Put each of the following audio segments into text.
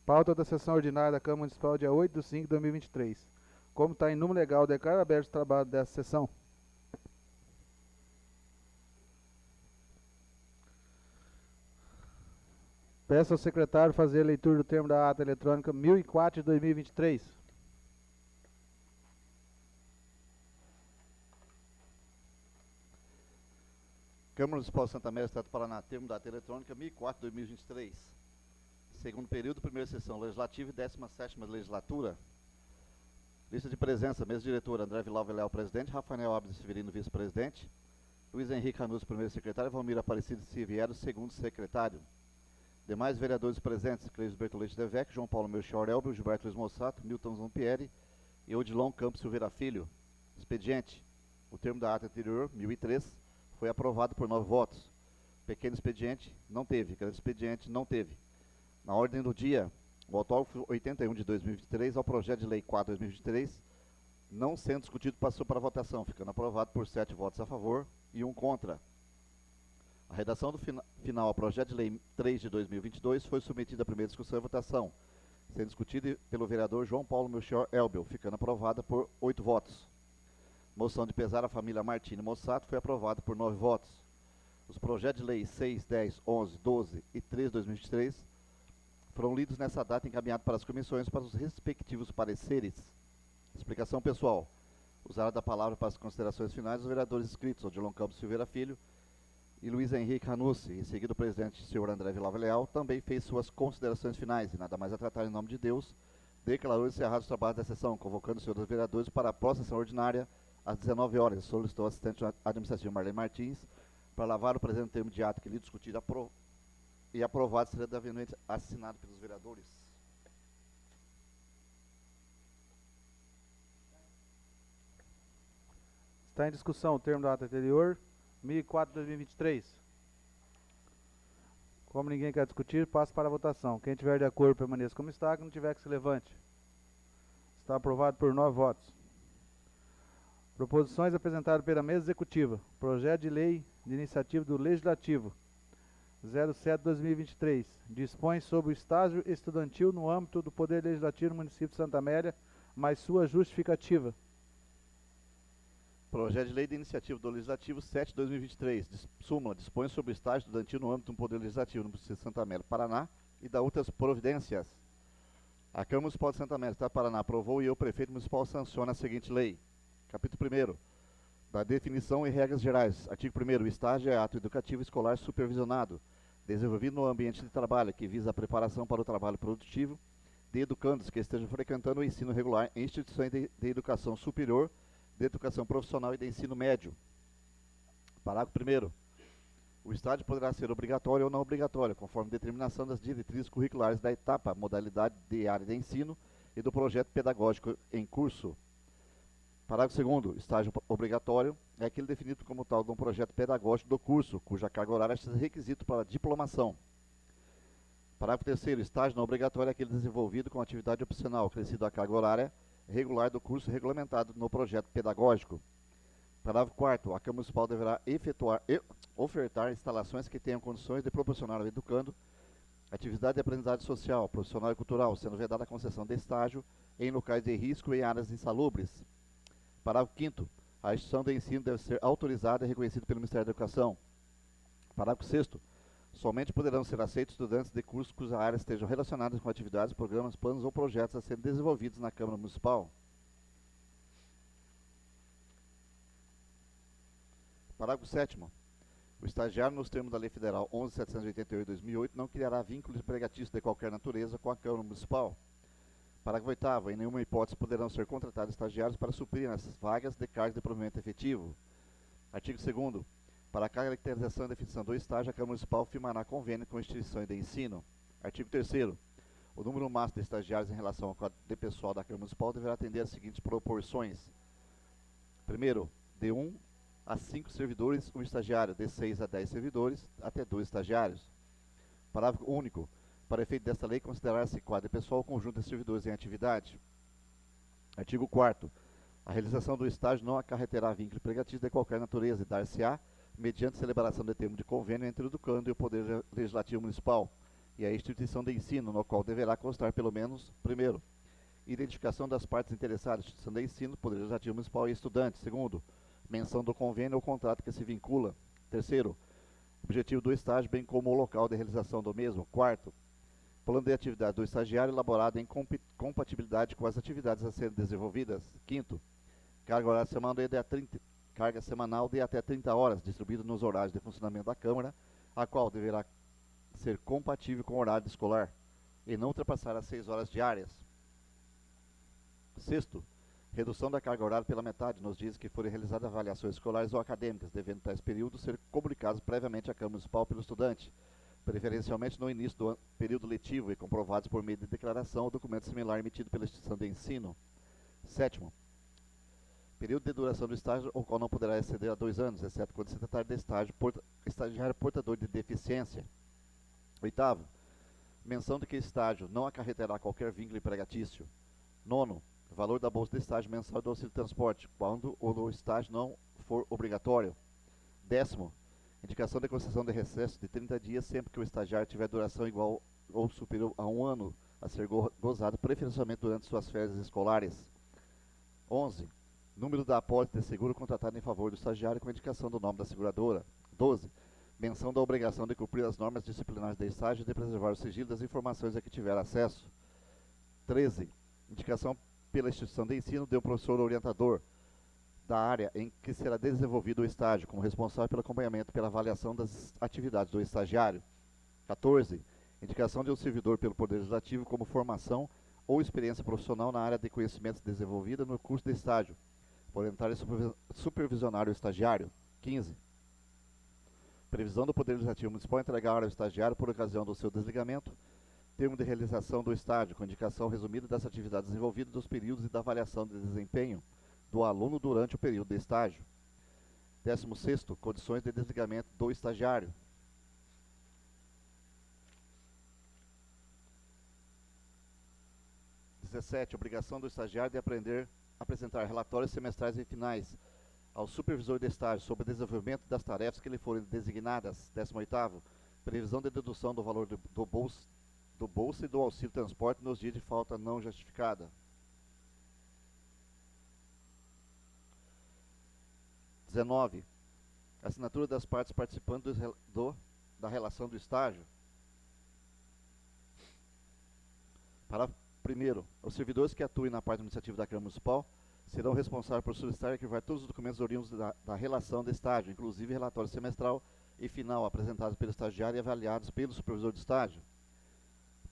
Pauta da sessão ordinária da Câmara Municipal, dia 8 de 5 de 2023. Como está em número legal, declaro aberto o trabalho dessa sessão. Peço ao secretário fazer a leitura do termo da ata eletrônica 1004 de 2023. Câmara Municipal de Santa Amélia, Estado do Paraná, termo da ata eletrônica 1004 de 2023. Segundo período, primeira sessão legislativa e 17ª legislatura. Lista de presença, mesa diretora, André Vilalva Leal, presidente, Rafael Abdes Severino, vice-presidente, Luiz Henrique Ranucci, primeiro secretário, Valmir Aparecido Siviero, segundo secretário. Demais vereadores presentes, Cleis Bertolete Devec, João Paulo Melchior Elbio, Gilberto Luiz Mossato, Milton Zampieri e Odilon Campos Silveira Filho. Expediente. O termo da ata anterior, 1003, foi aprovado por 9 votos. Pequeno expediente, não teve. Grande expediente, não teve. Na ordem do dia, o autógrafo 81 de 2023 ao projeto de lei 4 de 2023, não sendo discutido, passou para votação, ficando aprovado por 7 votos a favor e 1 contra. A redação do final ao projeto de lei 3 de 2022 foi submetida à primeira discussão e votação, sendo discutida pelo vereador João Paulo Melchior Elbio, ficando aprovada por 8 votos. Moção de pesar à família Martini Mossato foi aprovada por 9 votos. Os projetos de lei 6, 10, 11, 12 e 13 de 2023 foram lidos nessa data e encaminhados para as comissões para os respectivos pareceres. Explicação pessoal. Usaram da palavra para as considerações finais os vereadores inscritos, Odilon Campos Silveira Filho e Luiz Henrique Ranucci. Em seguida, o presidente, senhor André Vilalva Leal, também fez suas considerações finais e, nada mais a tratar em nome de Deus, declarou encerrados os trabalhos da sessão, convocando os senhores vereadores para a próxima sessão ordinária às 19 horas. Solicitou ao assistente administrativo Marlene Martins para lavar o presente termo de ato que lhe discutido e aprovado será devidamente assinado pelos vereadores. Está em discussão o termo da ata anterior, 1004 de 2023. Como ninguém quer discutir, passo para a votação. Quem tiver de acordo, permaneça como está. Quem não tiver, que se levante. Está aprovado por 9 votos. Proposições apresentadas pela mesa executiva. Projeto de lei de iniciativa do Legislativo 07/2023 dispõe sobre o estágio estudantil no âmbito do Poder Legislativo do município de Santa Amélia, mais sua justificativa. Projeto de lei de iniciativa do Legislativo 7/2023. Súmula dispõe sobre o estágio estudantil no âmbito do Poder Legislativo no município de Santa Amélia, Paraná, e da outras providências. A Câmara Municipal de Santa Amélia, Estado do Paraná, aprovou e o prefeito municipal sanciona a seguinte lei. Capítulo 1º. Da definição e regras gerais. Artigo 1º. O estágio é ato educativo escolar supervisionado, desenvolvido no ambiente de trabalho, que visa a preparação para o trabalho produtivo de educandos que estejam frequentando o ensino regular em instituições de educação superior, de educação profissional e de ensino médio. Parágrafo 1º. O estágio poderá ser obrigatório ou não obrigatório, conforme determinação das diretrizes curriculares da etapa, modalidade de área de ensino e do projeto pedagógico em curso. Parágrafo 2º. Estágio obrigatório é aquele definido como tal de um projeto pedagógico do curso, cuja carga horária seja requisito para a diplomação. Parágrafo 3º. Estágio não obrigatório é aquele desenvolvido com atividade opcional, crescido a carga horária regular do curso regulamentado no projeto pedagógico. Parágrafo 4º. A Câmara Municipal deverá ofertar instalações que tenham condições de proporcionar ao educando atividade de aprendizagem social, profissional e cultural, sendo vedada a concessão de estágio em locais de risco e em áreas insalubres. Parágrafo 5º. A instituição de ensino deve ser autorizada e reconhecida pelo Ministério da Educação. Parágrafo 6º. Somente poderão ser aceitos estudantes de cursos cujas áreas estejam relacionadas com atividades, programas, planos ou projetos a serem desenvolvidos na Câmara Municipal. Parágrafo 7º. O estagiário, nos termos da Lei Federal 11.788/2008, não criará vínculos empregatícios de qualquer natureza com a Câmara Municipal. Parágrafo 8º. Em nenhuma hipótese poderão ser contratados estagiários para suprir as vagas de cargos de provimento efetivo. Artigo 2º. Para a caracterização e definição do estágio, a Câmara Municipal firmará convênio com instituições de ensino. Artigo 3º. O número máximo de estagiários em relação ao quadro de pessoal da Câmara Municipal deverá atender às seguintes proporções. Primeiro, de 1 a 5 servidores, um estagiário; de 6 a 10 servidores, até 2 estagiários. Parágrafo único. Para efeito desta lei, considerar-se quadro de pessoal o conjunto de servidores em atividade. Artigo 4º. A realização do estágio não acarreterá vínculo empregatício de qualquer natureza e dar-se-á mediante celebração de termo de convênio entre o educando e o Poder Legislativo Municipal, e a instituição de ensino, no qual deverá constar pelo menos, primeiro, identificação das partes interessadas, instituição de ensino, Poder Legislativo Municipal e estudante. Segundo, menção do convênio ou contrato que se vincula. Terceiro, objetivo do estágio, bem como o local de realização do mesmo. Quarto, plano de atividade do estagiário elaborado em compatibilidade com as atividades a serem desenvolvidas. Quinto, carga semanal de até 30 horas, distribuída nos horários de funcionamento da Câmara, a qual deverá ser compatível com o horário escolar e não ultrapassar as 6 horas diárias. Sexto, redução da carga horária pela metade nos dias que forem realizadas avaliações escolares ou acadêmicas, devendo tais períodos ser comunicados previamente à Câmara Municipal pelo estudante, preferencialmente no início do período letivo e comprovados por meio de declaração ou documento similar emitido pela instituição de ensino. Sétimo, período de duração do estágio, o qual não poderá exceder a 2 anos, exceto quando se tratar de estagiário portador de deficiência. Oitavo, menção de que estágio não acarretará qualquer vínculo empregatício. Nono, valor da bolsa de estágio mensal do auxílio de transporte, quando o estágio não for obrigatório. Décimo, indicação de concessão de recesso de 30 dias, sempre que o estagiário tiver duração igual ou superior a 1 ano, a ser gozado preferencialmente durante suas férias escolares. 11. Número da apólice de seguro contratada em favor do estagiário com indicação do nome da seguradora. 12. Menção da obrigação de cumprir as normas disciplinares de estágio e de preservar o sigilo das informações a que tiver acesso. 13. Indicação pela instituição de ensino de um professor orientador da área em que será desenvolvido o estágio, como responsável pelo acompanhamento e pela avaliação das atividades do estagiário. 14. Indicação de um servidor pelo Poder Legislativo como formação ou experiência profissional na área de conhecimentos desenvolvida no curso de estágio, por orientar e supervisionar o estagiário. 15. Previsão do Poder Legislativo Municipal entregar ao estagiário, por ocasião do seu desligamento, termo de realização do estágio, com indicação resumida das atividades desenvolvidas, dos períodos e da avaliação de desempenho do aluno durante o período de estágio. 16º, condições de desligamento do estagiário. 17, obrigação do estagiário de apresentar relatórios semestrais e finais ao supervisor de estágio sobre o desenvolvimento das tarefas que lhe forem designadas. 18º, previsão de dedução do valor do bolsa e do auxílio transporte nos dias de falta não justificada. 19. Assinatura das partes participantes da relação do estágio. Parágrafo 1º. Os servidores que atuem na parte administrativa da Câmara Municipal serão responsáveis por solicitar e arquivar todos os documentos oriundos da relação de estágio, inclusive relatório semestral e final apresentados pelo estagiário e avaliados pelo supervisor de estágio.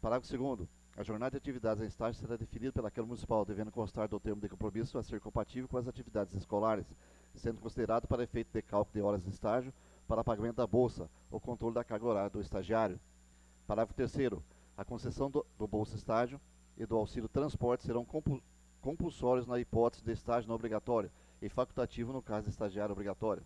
Parágrafo 2º. A jornada de atividades em estágio será definida pela Câmara Municipal, devendo constar do termo de compromisso a ser compatível com as atividades escolares, sendo considerado para efeito de cálculo de horas de estágio, para pagamento da bolsa, ou controle da carga horária do estagiário. Parágrafo 3º. A concessão do bolsa estágio e do auxílio transporte serão compulsórios na hipótese de estágio não obrigatório e facultativo no caso de estagiário obrigatório.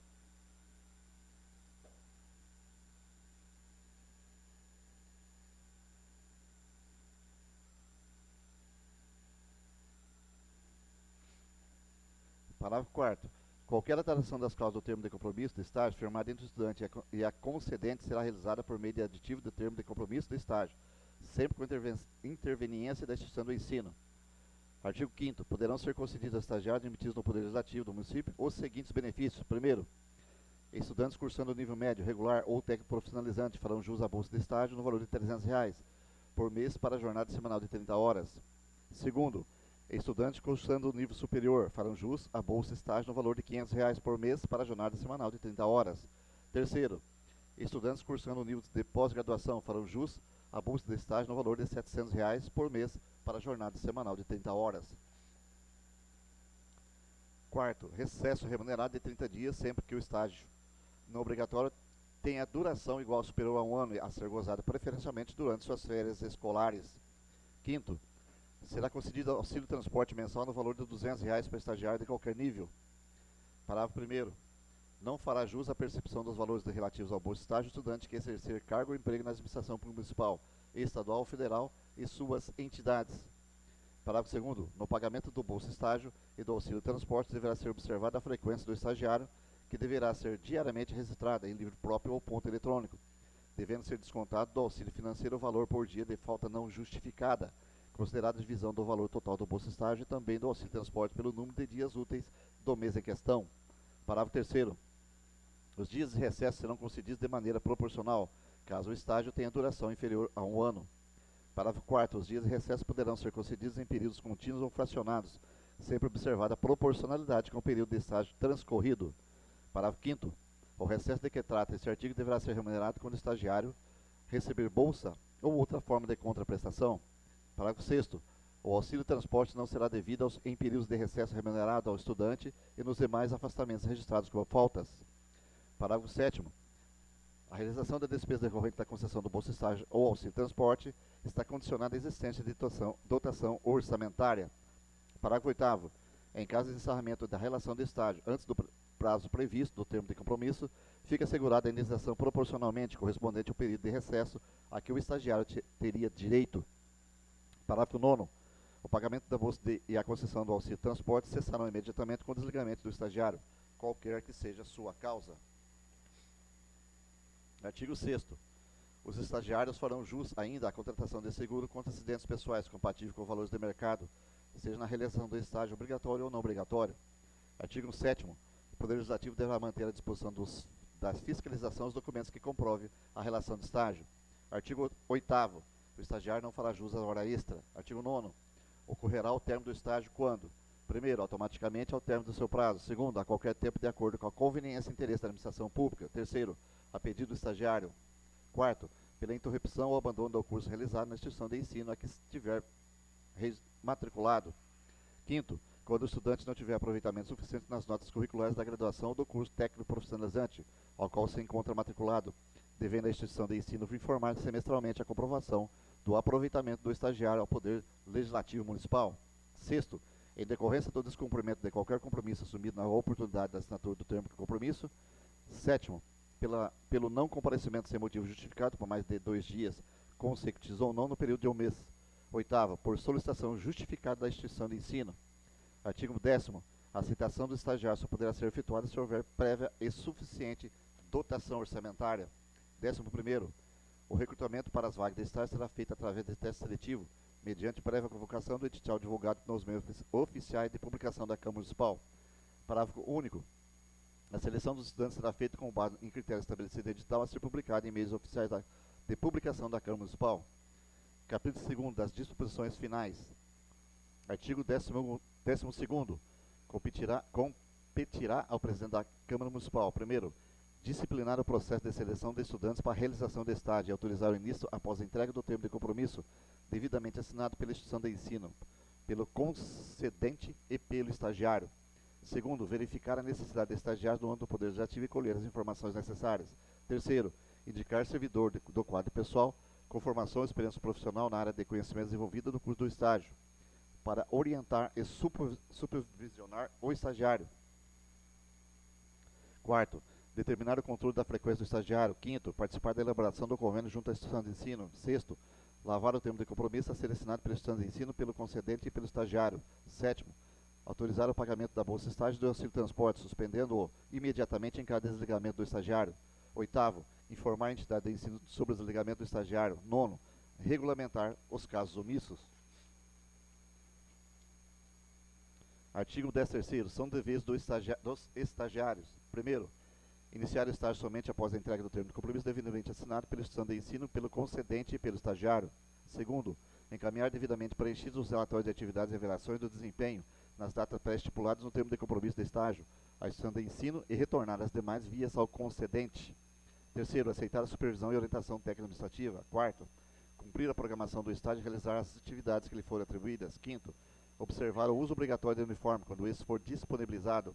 Parágrafo 4º. Qualquer alteração das causas do termo de compromisso de estágio firmado entre o estudante e a concedente será realizada por meio de aditivo do termo de compromisso de estágio, sempre com interveniência da instituição do ensino. Artigo 5º. Poderão ser concedidos a estagiários admitidos no Poder Legislativo do município os seguintes benefícios. Primeiro, estudantes cursando nível médio, regular ou técnico profissionalizante farão jus à bolsa de estágio no valor de R$ 300 por mês para a jornada semanal de 30 horas. Segundo, estudantes cursando nível superior farão jus à bolsa estágio no valor de R$ 500 por mês para a jornada semanal de 30 horas. Terceiro, estudantes cursando nível de pós-graduação farão jus à bolsa de estágio no valor de R$ 700 por mês para a jornada semanal de 30 horas. Quarto, recesso remunerado de 30 dias sempre que o estágio não obrigatório tenha duração igual ou superior a 1 ano, a ser gozado preferencialmente durante suas férias escolares. Quinto, será concedido auxílio transporte mensal no valor de R$ 200 para estagiário de qualquer nível. Parágrafo 1º. Não fará jus à percepção dos valores relativos ao bolsa estágio estudante que exercer cargo ou emprego na administração pública municipal, estadual ou federal e suas entidades. Parágrafo 2º. No pagamento do bolsa estágio e do auxílio transporte deverá ser observada a frequência do estagiário, que deverá ser diariamente registrada em livro próprio ou ponto eletrônico, devendo ser descontado do auxílio financeiro o valor por dia de falta não justificada, considerada a divisão do valor total do Bolsa Estágio e também do auxílio transporte pelo número de dias úteis do mês em questão. Parágrafo 3º. Os dias de recesso serão concedidos de maneira proporcional, caso o estágio tenha duração inferior a 1 ano. Parágrafo 4º. Os dias de recesso poderão ser concedidos em períodos contínuos ou fracionados, sempre observada a proporcionalidade com o período de estágio transcorrido. Parágrafo 5º. O recesso de que trata este artigo deverá ser remunerado quando o estagiário receber bolsa ou outra forma de contraprestação. Parágrafo 6º. O auxílio transporte não será devido em períodos de recesso remunerado ao estudante e nos demais afastamentos registrados como faltas. Parágrafo 7º. A realização da despesa decorrente da concessão do Bolsa Estágio ou auxílio transporte está condicionada à existência de dotação orçamentária. Parágrafo 8º. Em caso de encerramento da relação de estágio antes do prazo previsto do termo de compromisso, fica assegurada a indenização proporcionalmente correspondente ao período de recesso a que o estagiário teria direito. Parágrafo 9º. O pagamento da bolsa e a concessão do auxílio transporte cessarão imediatamente com o desligamento do estagiário, qualquer que seja a sua causa. Artigo 6º. Os estagiários farão jus ainda à contratação de seguro contra acidentes pessoais compatível com valores de mercado, seja na realização do estágio obrigatório ou não obrigatório. Artigo 7º. O Poder Legislativo deverá manter à disposição da fiscalização os documentos que comprovem a relação de estágio. Artigo 8º. O estagiário não fará jus à hora extra. Artigo 9º. Ocorrerá o término do estágio quando? Primeiro, automaticamente ao término do seu prazo. Segundo, a qualquer tempo de acordo com a conveniência e interesse da administração pública. Terceiro, a pedido do estagiário. Quarto, pela interrupção ou abandono do curso realizado na instituição de ensino a que estiver matriculado. Quinto, quando o estudante não tiver aproveitamento suficiente nas notas curriculares da graduação ou do curso técnico profissionalizante, ao qual se encontra matriculado, devendo a instituição de ensino informar semestralmente a comprovação do aproveitamento do estagiário ao Poder Legislativo Municipal. Sexto, em decorrência do descumprimento de qualquer compromisso assumido na oportunidade da assinatura do termo de compromisso. Sétimo, pelo não comparecimento sem motivo justificado por mais de 2 dias, consecutivos ou não no período de 1 mês. Oitavo, por solicitação justificada da instituição de ensino. Artigo 10º. A aceitação do estagiário só poderá ser efetuada se houver prévia e suficiente dotação orçamentária. 11º. O recrutamento para as vagas de estágio será feito através de teste seletivo, mediante prévia convocação do edital divulgado nos meios oficiais de publicação da Câmara Municipal. Parágrafo único. A seleção dos estudantes será feita com base em critérios estabelecidos no edital a ser publicado em meios oficiais de publicação da Câmara Municipal. Capítulo 2º das disposições finais. Artigo 12º. Competirá ao presidente da Câmara Municipal, primeiro, disciplinar o processo de seleção de estudantes para a realização de estágio e autorizar o início após a entrega do termo de compromisso devidamente assinado pela instituição de ensino, pelo concedente e pelo estagiário. Segundo, verificar a necessidade de estagiários no âmbito do Poder Legislativo e colher as informações necessárias. Terceiro, indicar servidor do quadro pessoal com formação e experiência profissional na área de conhecimento desenvolvida no curso do estágio, para orientar e supervisionar o estagiário. Quarto, determinar o controle da frequência do estagiário. Quinto, participar da elaboração do convênio junto à instituição de ensino. Sexto, lavar o termo de compromisso a ser assinado pela instituição de ensino, pelo concedente e pelo estagiário. Sétimo, autorizar o pagamento da bolsa estágio e do auxílio transporte, suspendendo-o imediatamente em cada desligamento do estagiário. Oitavo, informar a entidade de ensino sobre o desligamento do estagiário. Nono, regulamentar os casos omissos. Artigo 13º. São deveres dos estagiários. Primeiro, iniciar o estágio somente após a entrega do termo de compromisso devidamente assinado pela instituição de ensino, pelo concedente e pelo estagiário. Segundo, encaminhar devidamente preenchidos os relatórios de atividades e revelações do desempenho nas datas pré-estipuladas no termo de compromisso de estágio, à instituição de ensino e retornar as demais vias ao concedente. Terceiro, aceitar a supervisão e orientação técnico-administrativa. Quarto, cumprir a programação do estágio e realizar as atividades que lhe forem atribuídas. Quinto, observar o uso obrigatório do uniforme quando esse for disponibilizado.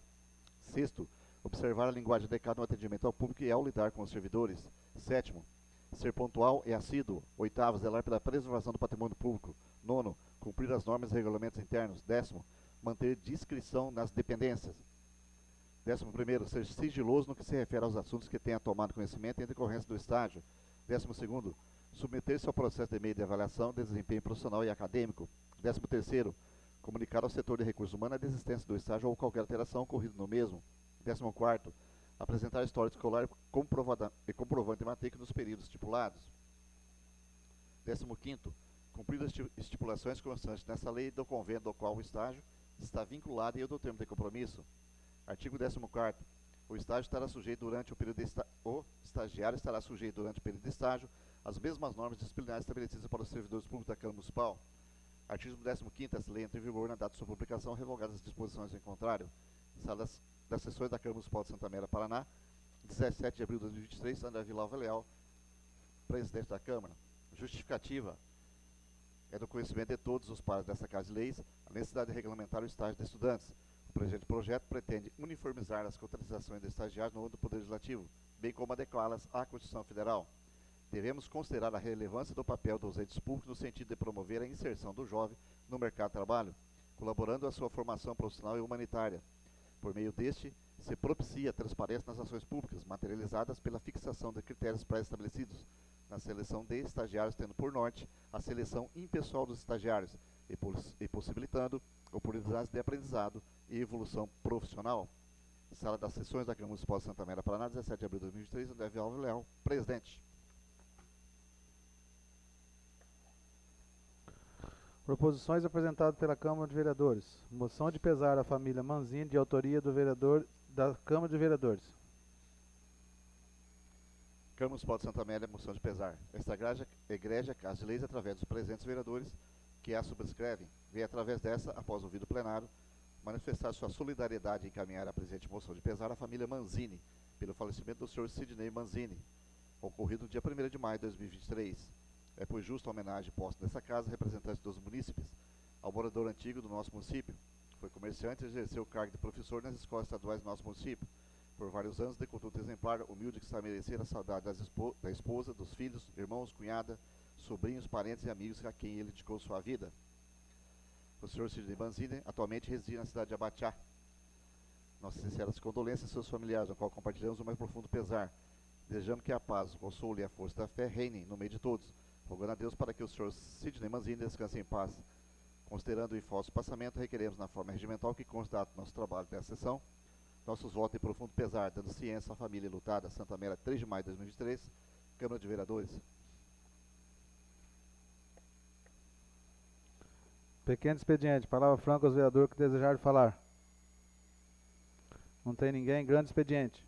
Sexto, observar a linguagem adequada no atendimento ao público e ao lidar com os servidores. Sétimo, ser pontual e assíduo. Oitavo, zelar pela preservação do patrimônio público. Nono, cumprir as normas e regulamentos internos. Décimo, manter discrição nas dependências. 11º, ser sigiloso no que se refere aos assuntos que tenha tomado conhecimento em decorrência do estágio. 12º, submeter-se ao processo de meio de avaliação de desempenho profissional e acadêmico. 13º, comunicar ao setor de recursos humanos a desistência do estágio ou qualquer alteração ocorrida no mesmo. 14º, Apresentar história escolar e comprovante de matrícula nos períodos estipulados. 15º. Cumprir as estipulações constantes nessa lei do convênio do qual o estágio está vinculado e o do termo de compromisso. Artigo 14º. O estagiário estará sujeito durante o período de estágio às mesmas normas disciplinares estabelecidas para os servidores públicos da Câmara Municipal. Artigo 15º. Essa lei entra em vigor na data de sua publicação, revogadas as disposições em contrário. Sala das sessões da Câmara Municipal de Santa Amélia, Paraná, 17 de abril de 2023, André Vilalva Leal, presidente da Câmara. Justificativa. É do conhecimento de todos os pares dessa Casa de Leis a necessidade de regulamentar o estágio de estudantes. O presente projeto pretende uniformizar as contratações de estagiários no âmbito do Poder Legislativo, bem como adequá-las à Constituição Federal. Devemos considerar a relevância do papel dos entes públicos no sentido de promover a inserção do jovem no mercado de trabalho, colaborando à sua formação profissional e humanitária. Por meio deste, se propicia a transparência nas ações públicas, materializadas pela fixação de critérios pré-estabelecidos, na seleção de estagiários, tendo por norte a seleção impessoal dos estagiários e possibilitando oportunidades de aprendizado e evolução profissional. Sala das sessões da Câmara Municipal de Santa Amélia, Paraná, 17 de abril de 2023, André Vilalva Leal, presidente. Proposições apresentadas pela Câmara de Vereadores. Moção de pesar à família Manzini, de autoria do vereador da Câmara de Vereadores. Câmara Municipal de Santa Amélia, moção de pesar. Esta egrégia Casa de Leis, através dos presentes vereadores que a subscrevem, vem através dessa, após ouvido plenário, manifestar sua solidariedade e encaminhar a presente moção de pesar à família Manzini, pelo falecimento do senhor Sidney Manzini, ocorrido no dia 1º de maio de 2023. É por justa homenagem posta nessa casa, representante dos munícipes, ao morador antigo do nosso município. Foi comerciante e exerceu o cargo de professor nas escolas estaduais do nosso município. Por vários anos, de conduta exemplar, humilde que está a merecer a saudade da esposa, dos filhos, irmãos, cunhada, sobrinhos, parentes e amigos a quem ele dedicou sua vida. O senhor Sidney Manzini atualmente reside na cidade de Abatiá. Nossas sinceras condolências aos seus familiares, ao qual compartilhamos o mais profundo pesar. Desejamos que a paz, o consolo e a força da fé reinem no meio de todos, rogando a Deus para que o senhor Sidney Manzini descanse em paz. Considerando o infausto passamento, requeremos na forma regimental que consta do nosso trabalho dessa sessão nossos votos de profundo pesar, dando ciência à família lutada, Santa Amélia, 3 de maio de 2023, Câmara de Vereadores. Pequeno expediente. Palavra franca aos vereadores que desejarem falar. Não tem ninguém. Grande expediente.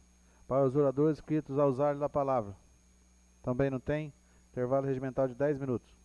Para os oradores inscritos a usar da palavra. Também não tem. Intervalo regimental de 10 minutos.